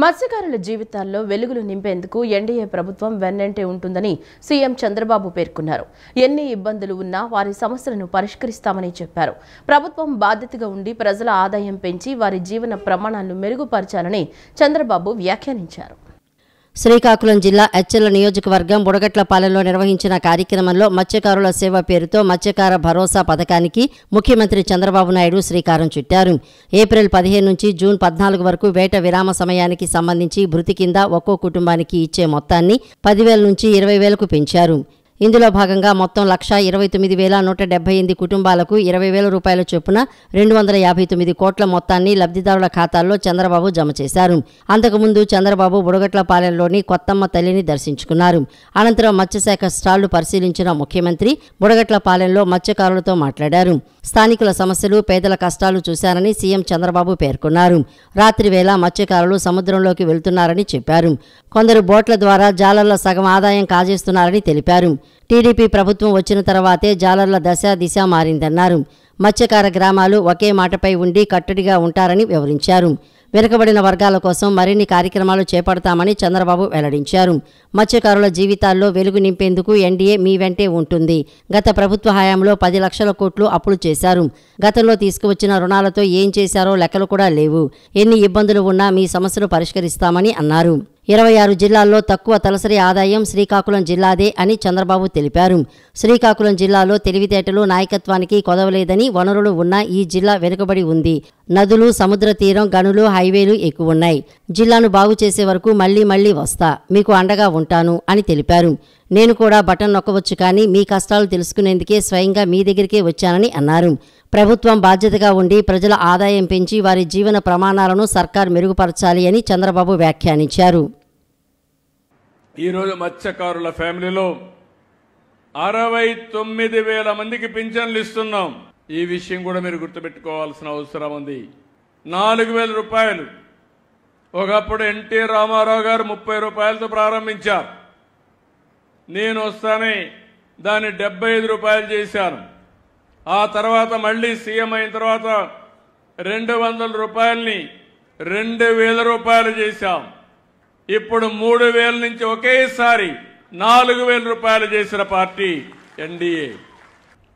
మత్స్యకారుల జీవితాల్లో వెలుగులు నింపేందుకు ఎన్డీఏ ప్రభుత్వం వెన్నంటే ఉంటుందని సీఎం చంద్రబాబు పేర్కొన్నారు. ఎన్ని ఇబ్బందులు ఉన్నా వారి సమస్యలను పరిష్కరిస్తామని చెప్పారు. ప్రభుత్వం బాధ్యతగా ఉండి ప్రజల ఆదాయం పెంచి వారి జీవన ప్రమాణాలను మెరుగుపరచాలని చంద్రబాబు వ్యాఖ్యానించారు. శ్రీకాకుళం జిల్లా ఎచ్చెర్ల నియోజకవర్గం బుడగట్లపాలెంలో నిర్వహించిన కార్యక్రమంలో మత్స్యకారుల సేవ పేరుతో మత్స్యకార భరోసా పథకానికి ముఖ్యమంత్రి చంద్రబాబు నాయుడు శ్రీకారం చుట్టారు. ఏప్రిల్ 15 నుంచి జూన్ 14 వరకు వేట విరామ సమయానికి సంబంధించి భృతి కింద ఒక్కో కుటుంబానికి ఇచ్చే మొత్తాన్ని 10,000 నుంచి 20,000కు పెంచారు. ఇందులో భాగంగా మొత్తం 1,29,178 కుటుంబాలకు 20,000 రూపాయల చొప్పున 259 కోట్ల మొత్తాన్ని లబ్ధిదారుల ఖాతాల్లో చంద్రబాబు జమ చేశారు. అంతకుముందు చంద్రబాబు బుడగట్లపాలెంలోని కొత్తమ్మ తల్లిని దర్శించుకున్నారు. అనంతరం మత్స్యశాఖ స్టాళ్లు పరిశీలించిన ముఖ్యమంత్రి బుడగట్లపాలెంలో మత్స్యకారులతో మాట్లాడారు. స్థానికుల సమస్యలు, పేదల కష్టాలు చూశారని సీఎం చంద్రబాబు పేర్కొన్నారు. రాత్రి వేళ మత్స్యకారులు సముద్రంలోకి వెళ్తున్నారని చెప్పారు. కొందరు బోట్ల ద్వారా జాలర్ల సగం ఆదాయం కాజేస్తున్నారని తెలిపారు. టీడీపీ ప్రభుత్వం వచ్చిన తర్వాతే జాలర్ల దశ దిశ మారిందన్నారు. మత్స్యకార గ్రామాలు ఒకే మాటపై ఉండి కట్టడిగా ఉంటారని వివరించారు. వెనుకబడిన వర్గాల కోసం మరిన్ని కార్యక్రమాలు చేపడతామని చంద్రబాబు వెల్లడించారు. మత్స్యకారుల జీవితాల్లో వెలుగు నింపేందుకు ఎన్డీఏ మీ వెంటే ఉంటుంది. గత ప్రభుత్వ హయాంలో 10 లక్షల కోట్లు అప్పులు చేశారు. గతంలో తీసుకువచ్చిన రుణాలతో ఏం చేశారో లెక్కలు కూడా లేవు. ఎన్ని ఇబ్బందులు ఉన్నా మీ సమస్యలు పరిష్కరిస్తామని అన్నారు. 26 జిల్లాల్లో తక్కువ తలసరి ఆదాయం శ్రీకాకుళం జిల్లాదే అని చంద్రబాబు తెలిపారు. శ్రీకాకుళం జిల్లాలో తెలివితేటలు, నాయకత్వానికి కొదవలేదని, వనరులు ఉన్నా ఈ జిల్లా వెనుకబడి ఉంది. నదులు, సముద్ర తీరం, గనులు, హైవేలు ఎక్కువున్నాయి. జిల్లాను బాగు చేసే వరకు మళ్లీ వస్తా, మీకు అండగా ఉంటాను అని తెలిపారు. నేను కూడా బటన్ నొక్కవచ్చు, కానీ మీ కష్టాలు తెలుసుకునేందుకే స్వయంగా మీ దగ్గరికే వచ్చానని అన్నారు. ప్రభుత్వం బాధ్యతగా ఉండి ప్రజల ఆదాయం పెంచి వారి జీవన ప్రమాణాలను సర్కార్ మెరుగుపరచాలి అని చంద్రబాబు వ్యాఖ్యానించారు. ఈరోజు మత్స్యకారుల ఫ్యామిలీలో 69,000 మందికి పింఛన్లు ఇస్తున్నాం. ఈ విషయం కూడా మీరు గుర్తుపెట్టుకోవాల్సిన అవసరం ఉంది. 4,000 రూపాయలు ఒకప్పుడు ఎన్టీ రామారావు గారు 30 రూపాయలతో ప్రారంభించారు. నేను వస్తానే దాన్ని 75 రూపాయలు చేశాను. ఆ తర్వాత మళ్ళీ సీఎం అయిన తర్వాత 200 రూపాయలని 2,000 రూపాయలు చేశాం. ఇప్పుడు 3,000 నుంచి ఒకేసారి 4,000 రూపాయలు చేసిన పార్టీ ఎన్డీఏ.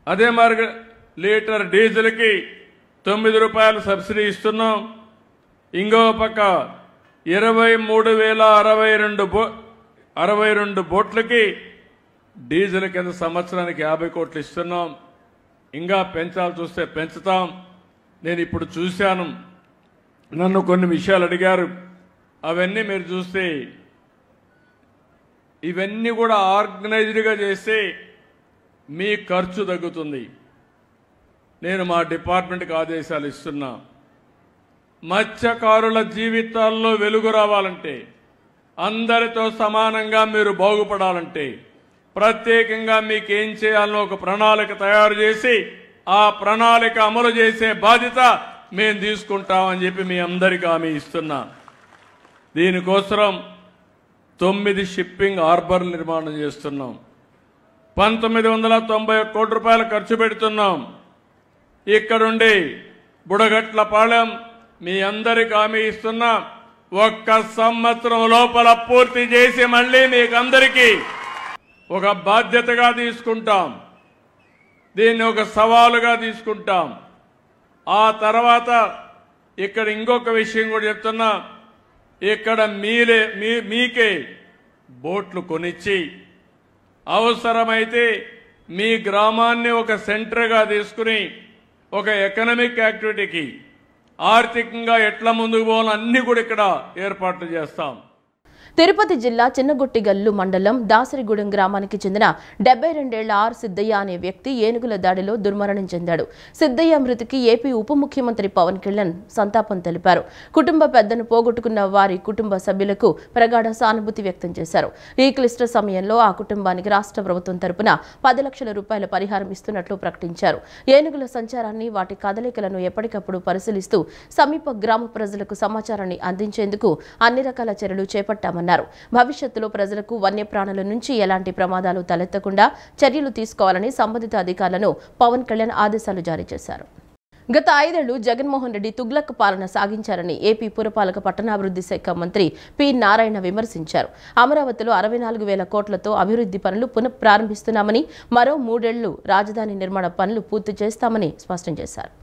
అదే మరి లీటర్ డీజిల్కి 9 రూపాయలు సబ్సిడీ ఇస్తున్నాం. ఇంకో పక్క 23,062 బోట్లకి డీజిల్ కింద సంవత్సరానికి 50 కోట్లు ఇస్తున్నాం. ఇంకా పెంచాలి చూస్తే పెంచుతాం. నేను ఇప్పుడు చూశాను, నన్ను కొన్ని విషయాలు అడిగారు. అవన్నీ మీరు చూస్తే ఇవన్నీ కూడా ఆర్గనైజ్డ్గా చేస్తే మీ ఖర్చు తగ్గుతుంది. నేను మా డిపార్ట్మెంట్కి ఆదేశాలు ఇస్తున్నా. మత్స్యకారుల జీవితాల్లో వెలుగు రావాలంటే, అందరితో సమానంగా మీరు బాగుపడాలంటే ప్రత్యేకంగా మీకు ఏం చేయాలనో ఒక ప్రణాళిక తయారు చేసి ఆ ప్రణాళిక అమలు చేసే బాధ్యత మేము తీసుకుంటామని చెప్పి మీ అందరికీ హామీ ఇస్తున్నా. దీనికోసం 9 షిప్పింగ్ హార్బర్లు నిర్మాణం చేస్తున్నాం. 1,991 కోట్ల రూపాయలు ఖర్చు పెడుతున్నాం. ఇక్కడుండి బుడగట్లపాలెం మీ అందరికీ హామీ ఇస్తున్నా. 1 సంవత్సరం లోపల పూర్తి చేసి మళ్ళీ మీకు అందరికీ ఒక బాధ్యతగా తీసుకుంటాం. దీన్ని ఒక సవాలుగా తీసుకుంటాం. ఆ తర్వాత ఇక్కడ ఇంకొక విషయం కూడా చెప్తున్నా. ఇక్కడ మీకే బోట్లు కొనిచ్చి అవసరమైతే మీ గ్రామాన్ని ఒక సెంటర్గా తీసుకుని ఒక ఎకనామిక్ యాక్టివిటీకి ఆర్థికంగా ఎట్లా ముందుకు పోవాలో అన్ని కూడా ఇక్కడ ఏర్పాట్లు చేస్తాం. తిరుపతి జిల్లా చిన్నగొట్టిగల్లు మండలం దాసరిగూడెం గ్రామానికి చెందిన 72 ఏళ్ల ఆర్ సిద్దయ్య అనే వ్యక్తి ఏనుగుల దాడిలో దుర్మరణం చెందాడు. సిద్దయ్య మృతికి ఏపీ ఉప ముఖ్యమంత్రి పవన్ కళ్యాణ్ సంతాపం తెలిపారు. కుటుంబ పెద్దను పోగొట్టుకున్న వారి కుటుంబ సభ్యులకు ప్రగాఢ సానుభూతి వ్యక్తం చేశారు. ఈ క్లిష్ట సమయంలో ఆ కుటుంబానికి రాష్ట్ర ప్రభుత్వం తరపున 10 లక్షల రూపాయల పరిహారం ఇస్తున్నట్లు ప్రకటించారు. ఏనుగుల సంచారాన్ని, వాటి కదలికలను ఎప్పటికప్పుడు పరిశీలిస్తూ సమీప గ్రామ ప్రజలకు సమాచారాన్ని అందించేందుకు అన్ని రకాల చర్యలు చేపట్టామన్నారు. భవిష్యత్తులో ప్రజలకు వన్యప్రాణుల నుంచి ఎలాంటి ప్రమాదాలు తలెత్తకుండా చర్యలు తీసుకోవాలని సంబంధిత అధికారులను పవన్ కళ్యాణ్ ఆదేశాలు జారీ చేశారు. గత 5 ఏళ్లు జగన్మోహన్ రెడ్డి తుగ్లక్ పాలన సాగించారని ఏపీ పురపాలక పట్టణాభివృద్ధి శాఖ మంత్రి పి నారాయణ విమర్శించారు. అమరావతిలో 64,000 కోట్లతో అభివృద్ధి పనులు పునఃప్రారంభిస్తున్నామని, మరో 3 ఏళ్లు రాజధాని నిర్మాణ పనులు పూర్తి చేస్తామని స్పష్టం చేశారు.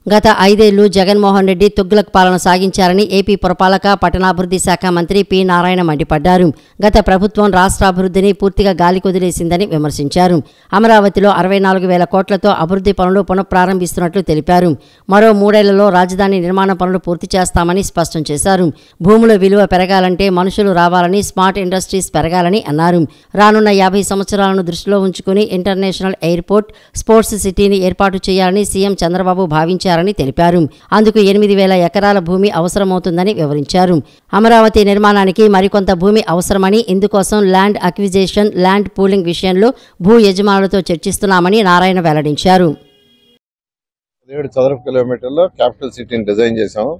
గత 5 ఏళ్లు జగన్మోహన్ రెడ్డి తుగ్లక్ పాలన సాగించారని ఏపీ పురపాలక పట్టణాభివృద్ధి శాఖ మంత్రి పి నారాయణ మండిపడ్డారు. గత ప్రభుత్వం రాష్ట్ర అభివృద్ధిని పూర్తిగా గాలికొదిలేసిందని విమర్శించారు. అమరావతిలో 64,000 కోట్లతో అభివృద్ధి పనులు పునఃప్రారంభిస్తున్నట్లు తెలిపారు. మరో 3 ఏళ్లలో రాజధాని నిర్మాణ పనులు పూర్తి చేస్తామని స్పష్టం చేశారు. భూముల విలువ పెరగాలంటే మనుషులు రావాలని, స్మార్ట్ ఇండస్ట్రీస్ పెరగాలని అన్నారు. రానున్న 50 సంవత్సరాలను దృష్టిలో ఉంచుకుని ఇంటర్నేషనల్ ఎయిర్పోర్ట్, స్పోర్ట్స్ సిటీని ఏర్పాటు చేయాలని సీఎం చంద్రబాబు భావించారు తెలిపారు. అందుకు 8,000 ఎకరాల భూమి అవసరమవుతుందని వివరించారు. అమరావతి నిర్మాణానికి మరికొంత భూమి అవసరమని, ఇందుకోసం ల్యాండ్ అక్విజిషన్, ల్యాండ్ పూలింగ్ విషయంలో భూ యజమానులతో చర్చిస్తున్నామని నారాయణ వెల్లడించారు. 17 చదరపు కిలోమీటర్లో క్యాపిటల్ సిటీని డిజైన్ చేశాము.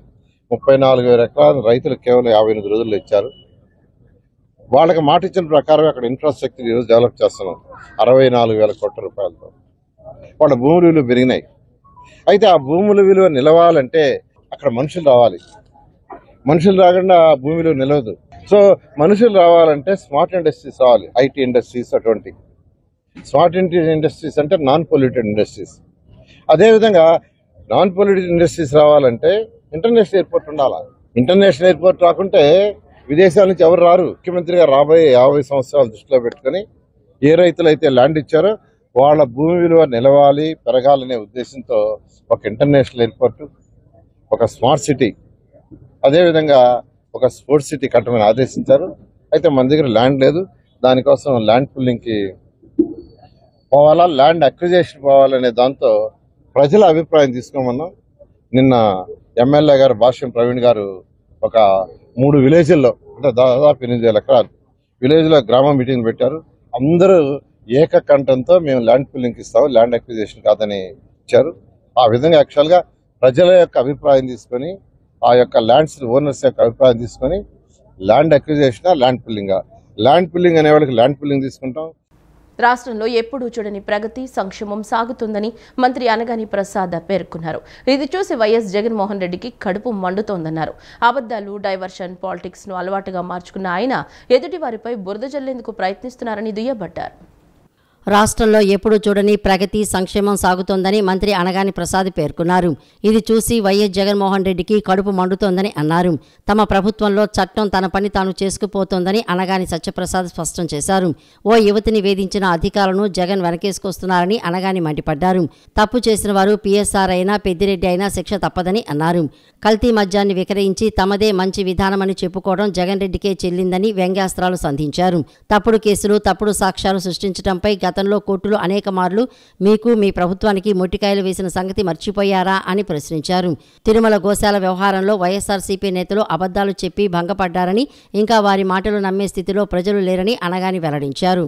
34,000 ఎకరాలు రైతులు కేవలం 58 రోజుల్లో ఇచ్చారు. వాళ్ళకి మాట ఇచ్చిన ప్రకారం అక్కడ ఇన్ఫ్రాస్ట్రక్చర్ ఈరోజు డెవలప్ చేస్తున్నాం 64,000 కోట్ల రూపాయలతో. వాళ్ళ భూముల విలువ పెరిగినాయి. అయితే ఆ భూముల విలువ నిలవాలంటే అక్కడ మనుషులు రావాలి. మనుషులు రాకుండా భూమి విలువ నిలవదు. సో మనుషులు రావాలంటే స్మార్ట్ ఇండస్ట్రీస్ రావాలి. ఐటీ ఇండస్ట్రీస్, అటువంటి స్మార్ట్ ఇండస్ట్రీస్ అంటే నాన్ పొల్యూటెడ్ ఇండస్ట్రీస్. అదేవిధంగా నాన్ పొల్యూటెడ్ ఇండస్ట్రీస్ రావాలంటే ఇంటర్నేషనల్ ఎయిర్పోర్ట్ ఉండాలి. ఇంటర్నేషనల్ ఎయిర్పోర్ట్ రాకుంటే విదేశాల నుంచి ఎవరు రారు. ముఖ్యమంత్రిగా రాబోయే 50 సంవత్సరాలు దృష్టిలో పెట్టుకుని ఏ రైతులైతే ల్యాండ్ ఇచ్చారో వాళ్ళ భూమి విలువ నిలవాలి, పెరగాలనే ఉద్దేశంతో ఒక ఇంటర్నేషనల్ ఎయిర్పోర్టు, ఒక స్మార్ట్ సిటీ, అదేవిధంగా ఒక స్పోర్ట్స్ సిటీ కట్టమని ఆదేశించారు. అయితే మన దగ్గర ల్యాండ్ లేదు. దానికోసం ల్యాండ్ పుల్లింగ్కి పోవాలా, ల్యాండ్ అక్విజిషన్ పోవాలనే దాంతో ప్రజల అభిప్రాయం తీసుకోమన్నాం. నిన్న ఎమ్మెల్యే గారు భాష్యం ప్రవీణ్ గారు ఒక 3 విలేజ్ల్లో, అంటే దాదాపు 8,000 ఎకరాలు విలేజ్లో గ్రామ మీటింగ్ పెట్టారు. అందరూ ఏకకంఠంతో మేము ల్యాండ్ పుల్లింగ్కి ఇస్తాము, ల్యాండ్ అక్విజిషన్ కాదని ఇచ్చారు. ఆ విధంగా యాక్చువల్గా ప్రజల యొక్క అభిప్రాయం తీసుకొని, ఆ యొక్క ల్యాండ్స్ ఓనర్స్ యొక్క అభిప్రాయం తీసుకొని ల్యాండ్ అక్విజిషన్, ల్యాండ్ పుల్లింగ్ అనే వాళ్ళకి ల్యాండ్ పుల్లింగ్ తీసుకుంటాం. రాష్ట్రంలో ఎప్పుడూ చూడని ప్రగతి, సంక్షేమం సాగుతుందని మంత్రి అనగాని ప్రసాద్ పేర్కొన్నారు. ఇది చూసి వైఎస్ జగన్మోహన్ రెడ్డికి కడుపు మండుతోందన్నారు. అబద్దాలు, డైవర్షన్ పాలిటిక్స్ ను అలవాటుగా మార్చుకున్న ఆయన ఎదుటి వారిపై బురద జల్లేందుకు ప్రయత్నిస్తున్నారని దుయ్యబట్టారు. రాష్ట్రంలో ఎప్పుడూ చూడని ప్రగతి, సంక్షేమం సాగుతోందని మంత్రి అనగాని ప్రసాద్ పేర్కొన్నారు. ఇది చూసి వైఎస్ జగన్మోహన్ రెడ్డికి కడుపు మండుతోందని అన్నారు. తమ ప్రభుత్వంలో చట్టం తన పని తాను చేసుకుపోతోందని అనగాని సత్యప్రసాద్ స్పష్టం చేశారు. ఓ యువతిని వేధించిన అధికారులను జగన్ వెనకేసుకొస్తున్నారని అనగాని మండిపడ్డారు. తప్పు చేసిన వారు పిఎస్ఆర్ అయినా, పెద్దిరెడ్డి అయినా శిక్ష తప్పదని అన్నారు. కల్తీ మద్యాన్ని విక్రయించి తమదే మంచి విధానమని చెప్పుకోవడం జగన్ రెడ్డికే చెల్లిందని వ్యంగ్యాస్త్రాలు సంధించారు. తప్పుడు కేసులు, తప్పుడు సాక్ష్యాలు సృష్టించడంపై గతంలో కోర్టులు అనేక మార్లు మీకు, మీ ప్రభుత్వానికి మొట్టికాయలు వేసిన సంగతి మర్చిపోయారా అని ప్రశ్నించారు. తిరుమల గోశాల వ్యవహారంలో వైఎస్ఆర్సీపీ నేతలు అబద్దాలు చెప్పి భంగపడ్డారని, ఇంకా వారి మాటలు నమ్మే స్థితిలో ప్రజలు లేరని అనగాని వెల్లడించారు.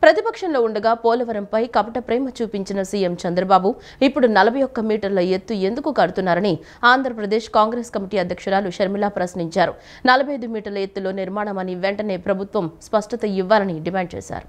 ప్రతిపక్షంలో ఉండగా పోలవరంపై కపట ప్రేమ చూపించిన సీఎం చంద్రబాబు ఇప్పుడు 41 మీటర్ల ఎత్తు ఎందుకు కడుతున్నారని ఆంధ్రప్రదేశ్ కాంగ్రెస్ కమిటీ అధ్యక్షురాలు షర్మిల ప్రశ్నించారు. 45 మీటర్ల ఎత్తులో నిర్మాణమని వెంటనే ప్రభుత్వం స్పష్టత ఇవ్వాలని డిమాండ్ చేశారు.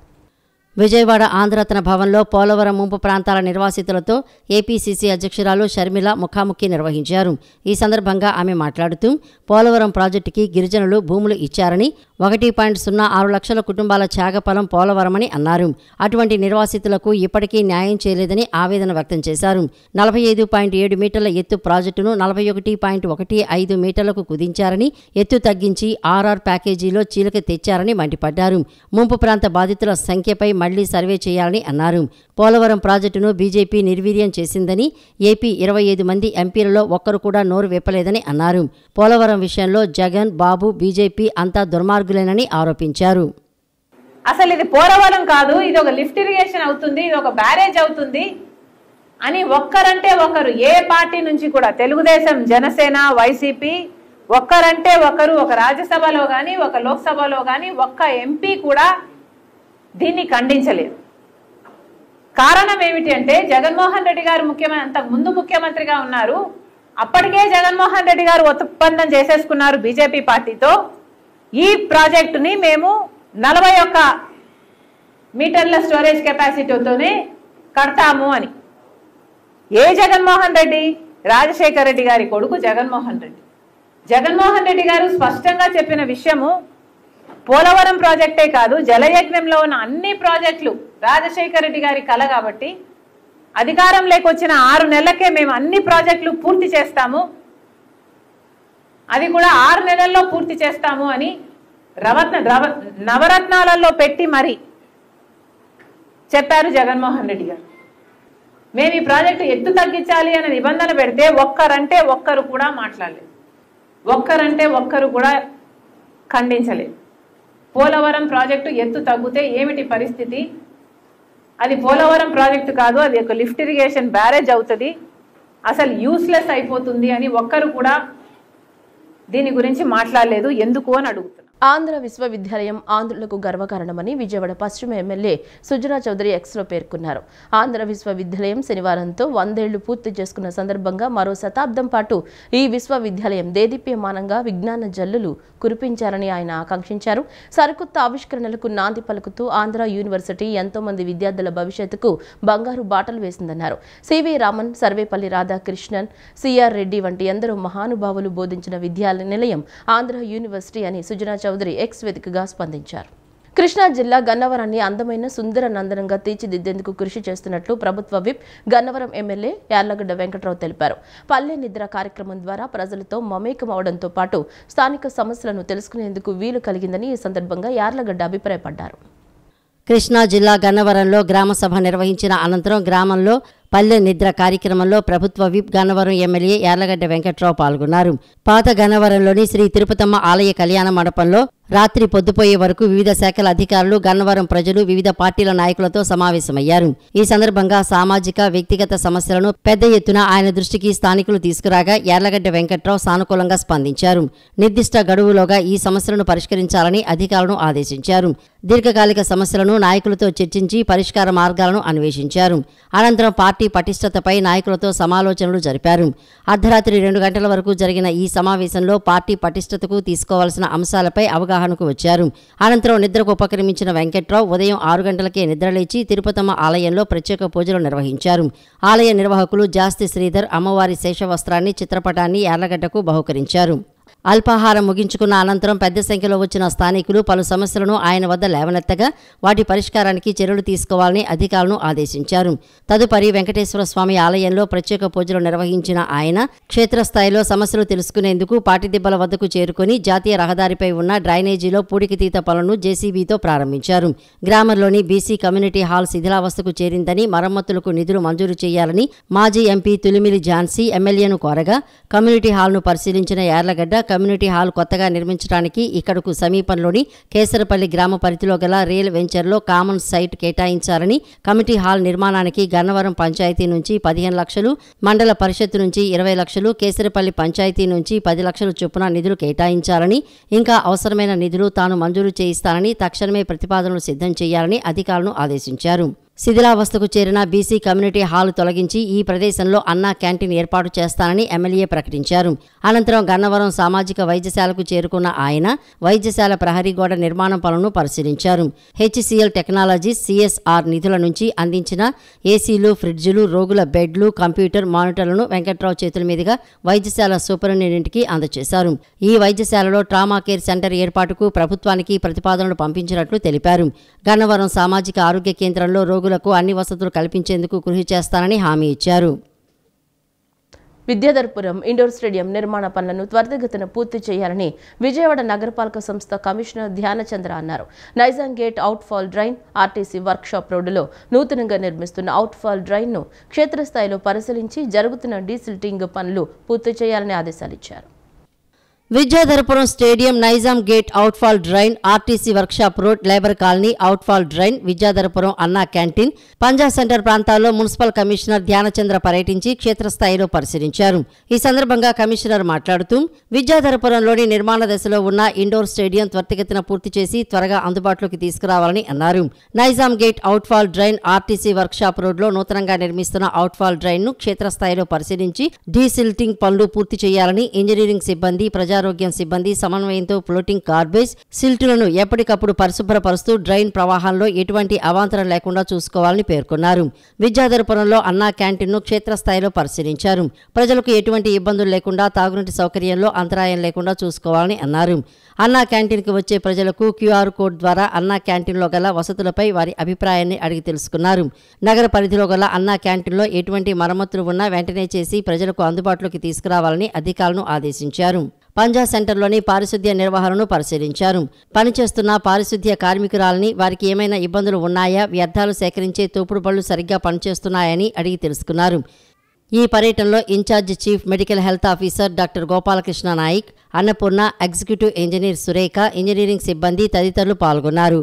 విజయవాడ ఆంధ్రరత్న భవన్లో పోలవరం ముంపు ప్రాంతాల నిర్వాసితులతో ఏపీసీసీ అధ్యక్షురాలు షర్మిల ముఖాముఖి నిర్వహించారు. ఈ సందర్భంగా ఆమె మాట్లాడుతూ పోలవరం ప్రాజెక్టుకి గిరిజనులు భూములు ఇచ్చారని, 1.06 లక్షల కుటుంబాల త్యాగఫలం పోలవరమని అన్నారు. అటువంటి నిర్వాసితులకు ఇప్పటికీ న్యాయం చేయలేదని ఆవేదన వ్యక్తం చేశారు. 45.7 మీటర్ల ఎత్తు ప్రాజెక్టును 41.15 మీటర్లకు కుదించారని, ఎత్తు తగ్గించి ఆర్ఆర్ ప్యాకేజీలో చీలిక తెచ్చారని మండిపడ్డారు. ముంపు ప్రాంత బాధితుల సంఖ్యపై మళ్లీ సర్వే చేయాలని అన్నారు. పోలవరం ప్రాజెక్టును బీజేపీ నిర్వీర్యం చేసిందని, ఏపీ 25 మంది ఎంపీలలో ఒక్కరు కూడా నోరు విప్పలేదని అన్నారు. పోలవరం విషయంలో జగన్, బాబు, బీజేపీ అంతా దుర్మార్గులేనని ఆరోపించారు. అసలు ఇది పోలవరం కాదు, ఇది ఒక లిఫ్ట్ ఇరిగేషన్ అవుతుంది, ఇది ఒక బ్యారేజ్ అవుతుంది అని ఒక్కరంటే ఒకరు ఏ పార్టీ నుంచి కూడా, తెలుగుదేశం, జనసేన, వైసీపీ, ఒక్కరంటే ఒకరు ఒక రాజ్యసభలో కానీ, ఒక లోక్సభలో కానీ ఒక్క ఎంపీ కూడా దీన్ని ఖండించలేదు. కారణం ఏమిటి అంటే జగన్మోహన్ రెడ్డి గారు అంతకు ముందు ముఖ్యమంత్రిగా ఉన్నారు. అప్పటికే జగన్మోహన్ రెడ్డి గారు ఒప్పందం చేసేసుకున్నారు బీజేపీ పార్టీతో. ఈ ప్రాజెక్టుని మేము 41 మీటర్ల స్టోరేజ్ కెపాసిటీతోనే కడతాము అని. ఏ జగన్మోహన్ రెడ్డి? రాజశేఖర రెడ్డి గారి కొడుకు జగన్మోహన్ రెడ్డి. జగన్మోహన్ రెడ్డి గారు స్పష్టంగా చెప్పిన విషయము పోలవరం ప్రాజెక్టే కాదు, జలయజ్ఞంలో ఉన్న అన్ని ప్రాజెక్టులు రాజశేఖర రెడ్డి గారి కల కాబట్టి అధికారం లేకొచ్చిన 6 నెలలకే మేము అన్ని ప్రాజెక్టులు పూర్తి చేస్తాము, అది కూడా 6 నెలల్లో పూర్తి చేస్తాము అని నవరత్నాలలో పెట్టి మరి చెప్పారు జగన్మోహన్ రెడ్డి గారు. మేము ఈ ప్రాజెక్టు ఎత్తు తగ్గించాలి అనే నిబంధన పెడితే ఒక్కరంటే ఒక్కరు కూడా మాట్లాడలేదు, ఒక్కరంటే ఒక్కరు కూడా ఖండించలేదు. పోలవరం ప్రాజెక్టు ఎత్తు తగ్గితే ఏమిటి పరిస్థితి, అది పోలవరం ప్రాజెక్టు కాదు, అది ఒక లిఫ్ట్ ఇరిగేషన్ బ్యారేజ్ అవుతుంది, అసలు యూస్లెస్ అయిపోతుంది అని ఒక్కరు కూడా దీని గురించి మాట్లాడలేదు. ఎందుకు అని అడుగుతున్నారు. ఆంధ్ర విశ్వవిద్యాలయం ఆంధ్రులకు గర్వకారణమని విజయవాడ పశ్చిమ ఎమ్మెల్యే సుజనా చౌదరి ఎక్స్లో పేర్కొన్నారు. ఆంధ్ర విశ్వవిద్యాలయం శనివారంతో 100 ఏళ్లు పూర్తి చేసుకున్న సందర్భంగా మరో శతాబ్దం పాటు ఈ విశ్వవిద్యాలయం దేదీప్యమానంగా విజ్ఞాన జల్లులు కురిపించాలని ఆయన ఆకాంక్షించారు. సరికొత్త ఆవిష్కరణలకు నాంది పలుకుతూ ఆంధ్ర యూనివర్సిటీ ఎంతో మంది విద్యార్థుల భవిష్యత్తుకు బంగారు బాటలు వేసిందన్నారు. సివి రామన్, సర్వేపల్లి రాధాకృష్ణన్, సిఆర్ రెడ్డి వంటి ఎందరో మహానుభావులు బోధించిన విద్యానిలయం ఆంధ్ర యూనివర్సిటీ అని సుజనా చౌదరి ఎక్స్ వేదికగా స్పందించారు. కృష్ణా జిల్లా గన్నవరాన్ని అందమైన సుందర నందనంగా తీర్చిదిద్దేందుకు కృషి చేస్తున్నట్లు ప్రభుత్వ విప్ గన్నవరం ఎమ్మెల్యే యార్లగడ్డ వెంకట్రావు తెలిపారు. పల్లె నిద్ర కార్యక్రమం ద్వారా ప్రజలతో మమేకమవడంతో పాటు స్థానిక సమస్యలను తెలుసుకునేందుకు వీలు కలిగిందని ఈ సందర్భంగా యార్లగడ్డ అభిప్రాయపడ్డారు. కృష్ణా జిల్లా గన్నవరంలో గ్రామ సభ నిర్వహించిన అనంతరం గ్రామంలో పల్లె నిద్ర కార్యక్రమంలో ప్రభుత్వ విప్ గన్నవరం ఎమ్మెల్యే యార్లగడ్డ వెంకట్రావు పాల్గొన్నారు. పాత గన్నవరంలోని శ్రీ తిరుపతమ్మ ఆలయ కళ్యాణ మండపంలో రాత్రి పొద్దుపోయే వరకు వివిధ శాఖల అధికారులు, గన్నవరం ప్రజలు, వివిధ పార్టీల నాయకులతో సమావేశమయ్యారు. ఈ సందర్భంగా సామాజిక, వ్యక్తిగత సమస్యలను పెద్ద ఎత్తున ఆయన దృష్టికి స్థానికులు తీసుకురాగా యార్లగడ్డ వెంకట్రావు సానుకూలంగా స్పందించారు. నిర్దిష్ట గడువులోగా ఈ సమస్యలను పరిష్కరించాలని అధికారులను ఆదేశించారు. దీర్ఘకాలిక సమస్యలను నాయకులతో చర్చించి పరిష్కార మార్గాలను అన్వేషించారు. అనంతరం పార్టీ పటిష్టతపై నాయకులతో సమాలోచనలు జరిపారు. అర్ధరాత్రి 2 గంటల వరకు జరిగిన ఈ సమావేశంలో పార్టీ పటిష్టతకు తీసుకోవాల్సిన అంశాలపై అవగాహనకు వచ్చారు. అనంతరం నిద్రకు ఉపక్రమించిన వెంకట్రావు ఉదయం 6 గంటలకే నిద్రలేచి తిరుపతమ్మ ఆలయంలో ప్రత్యేక పూజలు నిర్వహించారు. ఆలయ నిర్వాహకులు జాస్తి శ్రీధర్ అమ్మవారి శేషవస్త్రాన్ని, చిత్రపటాన్ని యార్లగడ్డకు బహుకరించారు. అల్పాహారం ముగించుకున్న అనంతరం పెద్ద సంఖ్యలో వచ్చిన స్థానికులు పలు సమస్యలను ఆయన వద్ద లేవనెత్తగా వాటి పరిష్కారానికి చర్యలు తీసుకోవాలని అధికారులను ఆదేశించారు. తదుపరి వెంకటేశ్వర స్వామి ఆలయంలో ప్రత్యేక పూజలు నిర్వహించిన ఆయన క్షేత్రస్థాయిలో సమస్యలు తెలుసుకునేందుకు పాటిదిబ్బల వద్దకు చేరుకుని జాతీయ రహదారిపై ఉన్న డ్రైనేజీలో పూడికితీత పనులను జేసీబీతో ప్రారంభించారు. గ్రామంలోని బీసీ కమ్యూనిటీ హాల్ శిథిలావస్థకు చేరిందని, మరమ్మతులకు నిధులు మంజూరు చేయాలని మాజీ ఎంపీ తులిమిలి ఝాన్సీ ఎమ్మెల్యేను కోరగా కమ్యూనిటీ హాల్ను పరిశీలించిన యార్లగడ్డ కమ్యూనిటీ హాల్ కొత్తగా నిర్మించడానికి ఇక్కడకు సమీపంలోని కేసరపల్లి గ్రామ పరిధిలో గల రియల్ వెంచర్లో కామన్ సైట్ కేటాయించాలని, కమిటీ హాల్ నిర్మాణానికి గన్నవరం పంచాయతీ నుంచి 15 లక్షలు, మండల పరిషత్తు నుంచి 20 లక్షలు, కేసరపల్లి పంచాయతీ నుంచి 10 లక్షలు చొప్పున నిధులు కేటాయించాలని, ఇంకా అవసరమైన నిధులు తాను మంజూరు చేయిస్తానని తక్షణమే ప్రతిపాదనలు సిద్ధం చేయాలని అధికారులను ఆదేశించారు. శిథిలావస్థకు చేరిన బీసీ కమ్యూనిటీ హాల్ తొలగించి ఈ ప్రదేశంలో అన్నా క్యాంటీన్ ఏర్పాటు చేస్తానని ఎమ్మెల్యే ప్రకటించారు. అనంతరం గన్నవరం సామాజిక వైద్యశాలకు చేరుకున్న ఆయన వైద్యశాల ప్రహరీ గోడ నిర్మాణం పనులను పరిశీలించారు. హెచ్సిఎల్ టెక్నాలజీస్ సిఎస్ఆర్ నిధుల నుంచి అందించిన ఏసీలు, ఫ్రిడ్జులు, రోగుల బెడ్లు, కంప్యూటర్ మానిటర్లను వెంకట్రావు చేతుల మీదుగా వైద్యశాల సూపరింటెండెంట్కి అందజేశారు. ఈ వైద్యశాలలో ట్రామా కేర్ సెంటర్ ఏర్పాటుకు ప్రభుత్వానికి ప్రతిపాదనలు పంపించినట్లు తెలిపారు. గన్నవరం సామాజిక ఆరోగ్య కేంద్రంలో రోగులకు అన్ని వసతులు కల్పించేందుకు కృషి చేస్తానని హామీ ఇచ్చారు. విద్యాధర్పురం ఇండోర్ స్టేడియం నిర్మాణ పనులను త్వరితగతిన పూర్తి చేయాలని విజయవాడ నగరపాలక సంస్థ కమిషనర్ ధ్యానచంద్ర అన్నారు. Nizam gate outfall drain, RTC workshop రోడ్డులో నూతనంగా నిర్మిస్తున్న అవుట్ఫాల్ డ్రైన్ను క్షేత్రస్థాయిలో పరిశీలించి జరుగుతున్న డీసిల్టింగ్ పనులు పూర్తి చేయాలని ఆదేశాలిచ్చారు. Vidyadharapuram stadium, Nizam gate outfall drain, RTC workshop road, labour colony outfall drain, Vidyadharapuram Anna canteen, Panja centre ప్రాంతాల్లో మున్సిపల్ కమిషనర్ ధ్యానచంద్ర పర్యటించి క్షేత్రస్థాయిలో పరిశీలించారు. ఈ సందర్భంగా కమిషనర్ మాట్లాడుతూ విద్యాధరపురంలోని నిర్మాణ దశలో ఉన్న ఇండోర్ స్టేడియం త్వరితగతిన పూర్తి చేసి త్వరగా అందుబాటులోకి తీసుకురావాలని అన్నారు. Nizam gate outfall drain, RTC workshop రోడ్లో నూతనంగా నిర్మిస్తున్న అవుట్ఫాల్ డ్రైన్ను క్షేత్రస్థాయిలో పరిశీలించి డీసిల్టింగ్ పనులు పూర్తి చేయాలని ఇంజనీరింగ్ సిబ్బంది, ప్రజా ప్రజారోగ్యం సిబ్బంది సమన్వయంతో ఫ్లోటింగ్ గార్బేజ్ సిల్టులను ఎప్పటికప్పుడు పరిశుభ్రపరుస్తూ డ్రైన్ ప్రవాహంలో ఎటువంటి అవాంతరం లేకుండా చూసుకోవాలని పేర్కొన్నారు. విద్యాధరపురంలో అన్నా క్యాంటీన్ను క్షేత్రస్థాయిలో పరిశీలించారు. ప్రజలకు ఎటువంటి ఇబ్బందులు లేకుండా తాగునీటి సౌకర్యంలో అంతరాయం లేకుండా చూసుకోవాలని అన్నారు. అన్నా క్యాంటీన్కి వచ్చే ప్రజలకు క్యూఆర్ కోడ్ ద్వారా అన్నా క్యాంటీన్లో గల వసతులపై వారి అభిప్రాయాన్ని అడిగి తెలుసుకున్నారు. నగర పరిధిలో గల అన్నా క్యాంటీన్లో ఎటువంటి మరమ్మతులు ఉన్నా వెంటనే చేసి ప్రజలకు అందుబాటులోకి తీసుకురావాలని అధికారులను ఆదేశించారు. పంజా సెంటర్లోని పారిశుద్ధ్య నిర్వహణను పరిశీలించారు. పనిచేస్తున్న పారిశుద్ధ్య కార్మికురాలని వారికి ఏమైనా ఇబ్బందులు ఉన్నాయా, వ్యర్థాలు సేకరించే తోపుడు బళ్లు సరిగ్గా పనిచేస్తున్నాయని అడిగి తెలుసుకున్నారు. ఈ పర్యటనలో in charge chief medical health officer doctor Gopalakrishna Nayak, Annapurna, executive engineer Surekha, engineering సిబ్బంది తదితరులు పాల్గొన్నారు.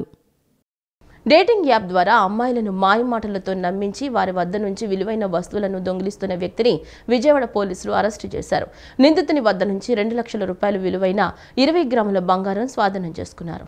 డేటింగ్ యాప్ ద్వారా అమ్మాయిలను మాయమాటలతో నమ్మించి వారి వద్ద నుంచి విలువైన వస్తువులను దొంగిలిస్తున్న వ్యక్తిని విజయవాడ పోలీసులు అరెస్టు చేశారు. నిందితుని వద్ద నుంచి 2 లక్షల రూపాయలు విలువైన 20 గ్రాముల బంగారం స్వాధీనం చేసుకున్నారు.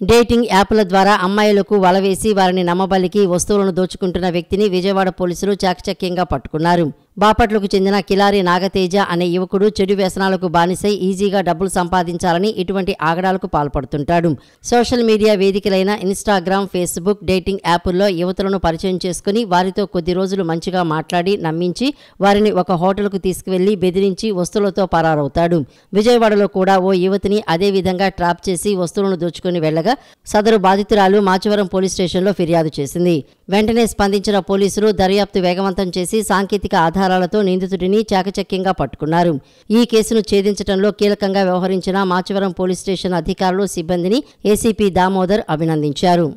డేటింగ్ యాప్ల ద్వారా అమ్మాయిలకు వలవేసి వారిని నమ్మబలికి వస్తువులను దోచుకుంటున్న వ్యక్తిని విజయవాడ పోలీసులు చాకచక్యంగా పట్టుకున్నారు. బాపట్లకు చెందిన కిలారి నాగతేజ అనే యువకుడు చెడు వ్యసనాలకు బానిసై ఈజీగా డబ్బులు సంపాదించాలని ఇటువంటి ఆగడాలకు పాల్పడుతుంటాడు. సోషల్ మీడియా వేదికలైన ఇన్స్టాగ్రామ్, ఫేస్బుక్, డేటింగ్ యాపుల్లో యువతులను పరిచయం చేసుకుని వారితో కొద్ది రోజులు మంచిగా మాట్లాడి నమ్మించి వారిని ఒక హోటల్కు తీసుకువెళ్లి బెదిరించి వస్తువులతో పరారవుతాడు. విజయవాడలో కూడా ఓ యువతిని అదే విధంగా ట్రాప్ చేసి వస్తువులను దోచుకుని వెళ్లగా సదరు బాధితురాలు మాచవరం పోలీస్ స్టేషన్లో ఫిర్యాదు చేసింది. వెంటనే స్పందించిన పోలీసులు దర్యాప్తు వేగవంతం చేసి సాంకేతిక ఆధారాలతో నిందితుడిని చాకచక్యంగా పట్టుకున్నారు. ఈ కేసును ఛేదించడంలో కీలకంగా వ్యవహరించిన మాచవరం పోలీస్ స్టేషన్ అధికారులు, సిబ్బందిని ఏసీపీ దామోదర్ అభినందించారు.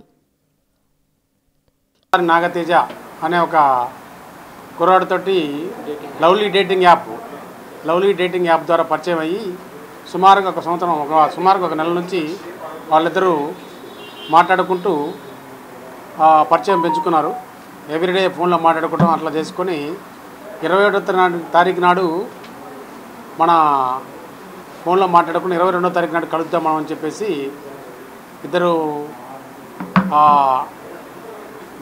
నాగతేజ అనే ఒక కుర్రాడితోటి లవ్లీ డేటింగ్ యాప్ ద్వారా పరిచయం అయ్యి సుమారుగా ఒక నెల నుంచి వాళ్ళిద్దరూ మాట్లాడుకుంటూ పరిచయం పెంచుకున్నారు. ఎవ్రీడే ఫోన్లో మాట్లాడుకోవడం అట్లా చేసుకొని 21వ తారీఖు నాడు మన ఫోన్లో మాట్లాడుకుని 22వ తారీఖు నాడు కలుద్దాం అని చెప్పేసి ఇద్దరు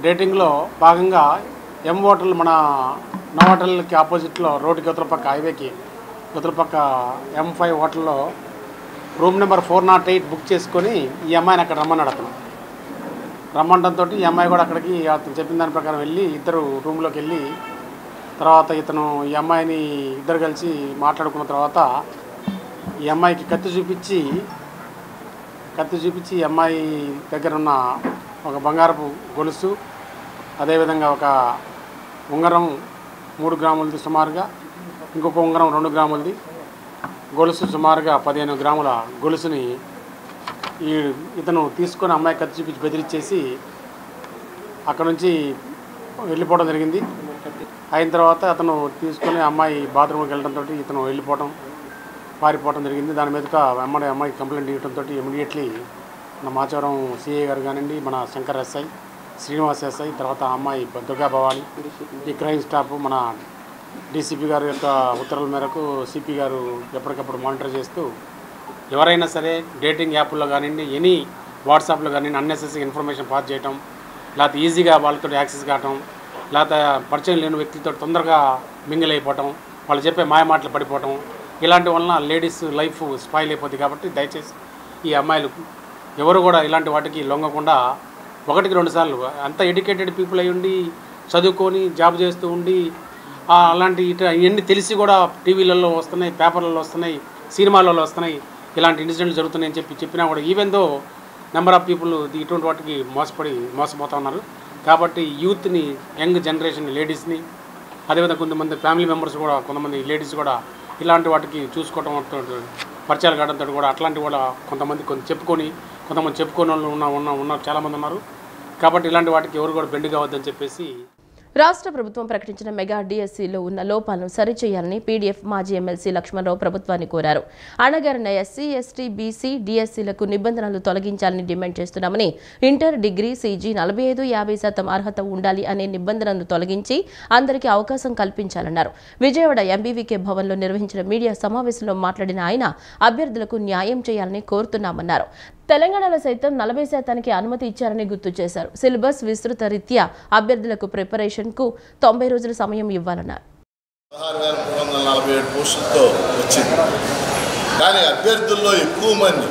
డేటింగ్లో భాగంగా ఎం హోటల్, మన నో హోటల్కి ఆపోజిట్లో రోడ్డుకి యువతల పక్క, హైవేకి యువతల పక్క M5 హోటల్లో రూమ్ నెంబర్ 408 బుక్ చేసుకొని ఈ అమ్మాయిని అక్కడ రమ్మడంతో ఈ అమ్మాయి కూడా అక్కడికి అతను చెప్పిన దాని ప్రకారం వెళ్ళి ఇద్దరు రూమ్లోకి వెళ్ళి తర్వాత ఇతను ఈ అమ్మాయిని ఇద్దరు కలిసి మాట్లాడుకున్న తర్వాత ఈ అమ్మాయికి కత్తి చూపించి ఈ అమ్మాయి దగ్గర ఉన్న ఒక బంగారపు గొలుసు, అదేవిధంగా ఒక ఉంగరం 3 గ్రాములది సుమారుగా, ఇంకొక ఉంగరం 2 గ్రాములది, గొలుసు సుమారుగా 15 గ్రాముల గొలుసుని ఇతను తీసుకొని అమ్మాయి కత్తి చూపించి బెదిరించేసి అక్కడ నుంచి వెళ్ళిపోవడం జరిగింది. అయిన తర్వాత అతను తీసుకొని అమ్మాయి బాత్రూమ్కి వెళ్ళడంతో ఇతను పారిపోవడం జరిగింది. దాని మీదట అమ్మాయి కంప్లైంట్ ఇవ్వడంతో ఇమీడియట్లీ మన మాచవరం సిఐ గారు కానివ్వండి, మన శంకర్ ఎస్ఐ, శ్రీనివాస్ ఎస్ఐ, తర్వాత అమ్మాయి దుర్గా భవాని, ఈ క్రైమ్ స్టాఫ్, మన డీసీపీ గారి యొక్క ఉత్తర్వుల మేరకు సిపి గారు ఎప్పటికప్పుడు మానిటర్ చేస్తూ ఎవరైనా సరే డేటింగ్ యాప్లో కానివ్వండి, ఎనీ వాట్సాప్లో కానివ్వండి అన్నెసెసరీ ఇన్ఫర్మేషన్ పాస్ చేయటం, లేకపోతే ఈజీగా వాళ్ళతో యాక్సెస్ కావటం, లేకపోతే పరిచయం లేని వ్యక్తులతో తొందరగా మింగిల్ అయిపోవటం, వాళ్ళు చెప్పే మాయమాటలు పడిపోవటం, ఇలాంటి వలన లేడీస్ లైఫ్ స్పాయిల్ అయిపోతుంది. కాబట్టి దయచేసి ఈ అమ్మాయిలు ఎవరు కూడా ఇలాంటి వాటికి లొంగకుండా 1-2 సార్లు అంత ఎడ్యుకేటెడ్ పీపుల్ అయి ఉండి చదువుకొని జాబ్ చేస్తూ ఉండి అలాంటి ఇవన్నీ తెలిసి కూడా టీవీలలో వస్తున్నాయి, పేపర్లలో వస్తున్నాయి, సినిమాలలో వస్తున్నాయి, ఇలాంటి ఇన్సిడెంట్లు జరుగుతున్నాయని చెప్పినా కూడా even though number of people ఇటువంటి వాటికి మోసపోతూ ఉన్నారు. కాబట్టి యూత్ని, యంగ్ జనరేషన్ లేడీస్ని, అదేవిధంగా కొంతమంది ఫ్యామిలీ మెంబర్స్ కూడా, కొంతమంది లేడీస్ కూడా ఇలాంటి వాటికి చూసుకోవడం, పరిచయాలు కావడంతో కూడా అట్లాంటి కూడా కొంతమంది చెప్పుకోని వాళ్ళు ఉన్నారు, చాలామంది ఉన్నారు. కాబట్టి ఇలాంటి వాటికి ఎవరు కూడా బెండ్ కావద్దని చెప్పేసి రాష్ట్ర ప్రభుత్వం ప్రకటించిన మెగా డిఎస్సీలో ఉన్న లోపాలను సరిచేయాలని పీడీఎఫ్ మాజీ ఎమ్మెల్సీ లక్ష్మణరావు ప్రభుత్వాన్ని కోరారు. అణగారిన ఎస్సీ, ఎస్టీ, బీసీ, డిఎస్సీలకు నిబంధనలు తొలగించాలని డిమాండ్ చేస్తున్నామని, ఇంటర్, డిగ్రీ, సీజీ 45-50% అర్హత ఉండాలి అనే నిబంధనలను తొలగించి అందరికీ అవకాశం కల్పించాలన్నారు. విజయవాడ ఎంబీవీకే భవన్లో నిర్వహించిన మీడియా సమావేశంలో మాట్లాడిన ఆయన అభ్యర్థులకు న్యాయం చేయాలని కోరుతున్నామన్నారు. తెలంగాణలో సైతం 40% అనుమతి ఇచ్చారని గుర్తు చేశారు. సిలబస్ విస్తృత రీత్యా అభ్యర్థులకు ప్రిపరేషన్కు 90 రోజుల సమయం ఇవ్వాలన్నారు. 16,347 పోస్టులతో వచ్చింది. కానీ అభ్యర్థుల్లో ఎక్కువ మంది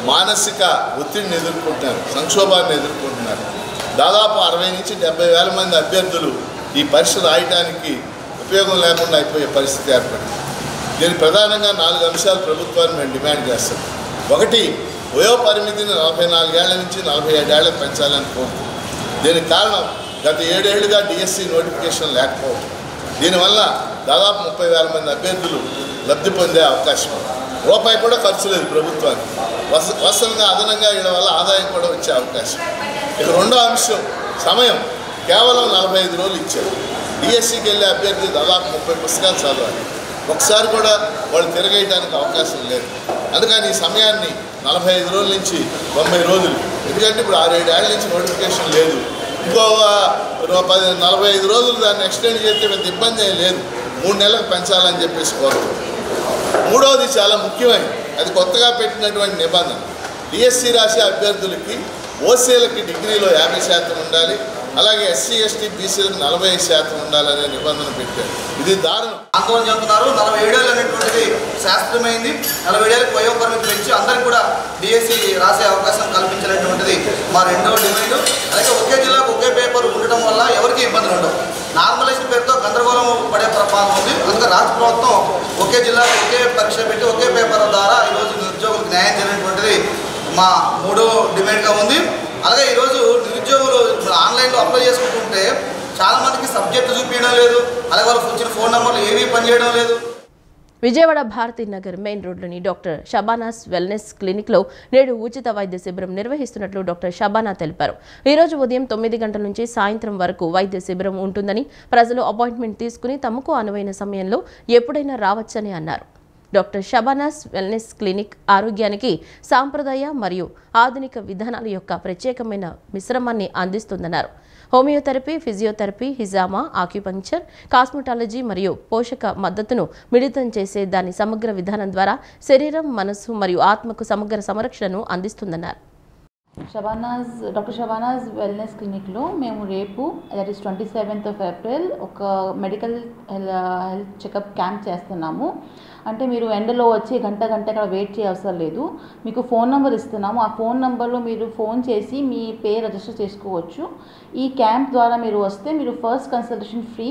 మానసిక ఒత్తిడిని ఎదుర్కొంటున్నారు, సంక్షోభాన్ని ఎదుర్కొంటున్నారు. దాదాపు 60 నుంచి 70 వేల మంది అభ్యర్థులు ఈ పరీక్ష రాయడానికి ఉపయోగం లేకుండా అయిపోయే పరిస్థితి ఏర్పడింది. దీనికి ప్రధానంగా 4 అంశాలు ప్రభుత్వాన్ని మేము డిమాండ్ చేస్తాం. ఒకటి, వయోపరిమితిని 44 ఏళ్ల నుంచి 47 ఏళ్లకు పెంచాలని కోరుతున్నాం. దీనికి కారణం గత 7 ఏళ్లుగా డిఎస్సి నోటిఫికేషన్ లేకపోవడం. దీనివల్ల దాదాపు 30 వేల మంది అభ్యర్థులు లబ్ధి పొందే అవకాశం ఉంది. రూపాయి కూడా ఖర్చు లేదు ప్రభుత్వానికి. వసంగా అదనంగా వీళ్ళ వల్ల ఆదాయం కూడా వచ్చే అవకాశం. ఇక రెండో అంశం, సమయం కేవలం 45 రోజులు ఇచ్చారు. డిఎస్సికి వెళ్ళే అభ్యర్థి దాదాపు 30 పుస్తకాలు చదవాలి. ఒకసారి కూడా వాళ్ళు తిరగేయడానికి అవకాశం లేదు. అందుకని ఈ సమయాన్ని 45 రోజుల నుంచి 90 రోజులు, ఎందుకంటే ఇప్పుడు 6-7 ఏళ్ల నుంచి నోటిఫికేషన్ లేదు, ఇంకో 45 రోజులు దాన్ని ఎక్స్టెండ్ చేస్తే పెద్ద ఇబ్బంది ఏం లేదు, 3 నెలలకు పెంచాలని చెప్పేసి కోరుతున్నాం. మూడవది చాలా ముఖ్యమైనది, అది కొత్తగా పెట్టినటువంటి నిబంధన. డిఎస్సి రాసే అభ్యర్థులకి ఓసీలకి డిగ్రీలో 50% ఉండాలి, అలాగే ఎస్సీ ఎస్టీ బీసీలకు 45% ఉండాలనే నిబంధన పెట్టారు. ఇది దారుణం. ఆందోళన చెందుతున్నారు. 47 ఏళ్ళు అనేటువంటిది శాస్త్రమైంది. 47 ఏళ్ళకి వయోపరిమితి పెంచి అందరికీ కూడా డిఎస్సి రాసే అవకాశం కల్పించినటువంటిది మా రెండవ డిమాండ్. అలాగే ఒకే జిల్లాకు ఒకే పేపర్ ఉండటం వల్ల ఎవరికి ఇబ్బందులు ఉండవు. నార్మలైజేషన్ పేరుతో గందరగోళం పడే ప్రమాదం ఉంది. అందుకే రాష్ట్ర ప్రభుత్వం ఒకే జిల్లాకు ఒకే పరీక్ష పెట్టి ఒకే పేపర్ ద్వారా ఈరోజు నిరుద్యోగులకు న్యాయం జరిగినటువంటిది మా మూడో డిమాండ్గా ఉంది. అలాగే ఈరోజు నిరుద్యోగులు ఆన్లైన్లో అప్లై చేసుకుంటుంటే చాలామందికి సబ్జెక్టు చూపించడం లేదు, అలాగే వాళ్ళకి వచ్చిన ఫోన్ నెంబర్లు ఏమీ పనిచేయడం లేదు. విజయవాడ భారతీనగర్ మెయిన్ రోడ్లోని డాక్టర్ షబానాస్ వెల్నెస్ క్లినిక్లో నేడు ఉచిత వైద్య శిబిరం నిర్వహిస్తున్నట్లు డాక్టర్ షబానా తెలిపారు. ఈరోజు ఉదయం 9 గంటల నుంచి సాయంత్రం వరకు వైద్య శిబిరం ఉంటుందని, ప్రజలు అపాయింట్మెంట్ తీసుకుని తమకు అనువైన సమయంలో ఎప్పుడైనా రావచ్చని అన్నారు. డాక్టర్ షబానాస్ వెల్నెస్ క్లినిక్ ఆరోగ్యానికి సాంప్రదాయ మరియు ఆధునిక విధానాల యొక్క ప్రత్యేకమైన మిశ్రమాన్ని అందిస్తుందన్నారు. హోమియోథెరపీ, ఫిజియోథెరపీ, హిజామా, ఆక్యుపంక్చర్, కాస్మెటాలజీ మరియు పోషక మద్దతును మిళితం చేసే దాని సమగ్ర విధానం ద్వారా శరీరం, మనస్సు మరియు ఆత్మకు సమగ్ర సంరక్షణను అందిస్తుందన్నారు. డాక్టర్ షబానాస్ వెల్నెస్ క్లినిక్లో మేము రేపు దట్ ఈస్ 27th ఏప్రిల్ ఒక మెడికల్ హెల్త్ చెకప్ క్యాంప్ చేస్తున్నాము. అంటే మీరు ఎండలో వచ్చి గంట అక్కడ వెయిట్ చేయవసరం లేదు. మీకు ఫోన్ నెంబర్ ఇస్తున్నాము. ఆ ఫోన్ నెంబర్లో మీరు ఫోన్ చేసి మీ పేరు రిజిస్టర్ చేసుకోవచ్చు. ఈ క్యాంప్ ద్వారా మీరు వస్తే మీరు first consultation free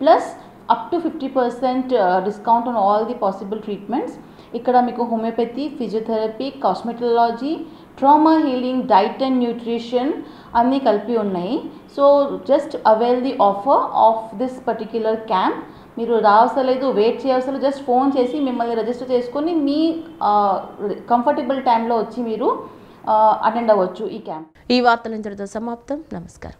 plus up to 50% discount on all the possible treatments. ఇక్కడ మీకు homeopathy, physiotherapy, cosmetology, trauma healing, diet and nutrition అన్నీ కలిపి ఉన్నాయి. So just avail the offer of this particular camp. మీరు రావసరం లేదు, వెయిట్ చేయవసరం, జస్ట్ ఫోన్ చేసి మిమ్మల్ని register చేసుకొని మీ కంఫర్టబుల్ టైంలో వచ్చి మీరు అటెండ్ అవ్వచ్చు ఈ క్యాంప్. ఈ వార్తలు ఇంతటితో సమాప్తం. నమస్కారం.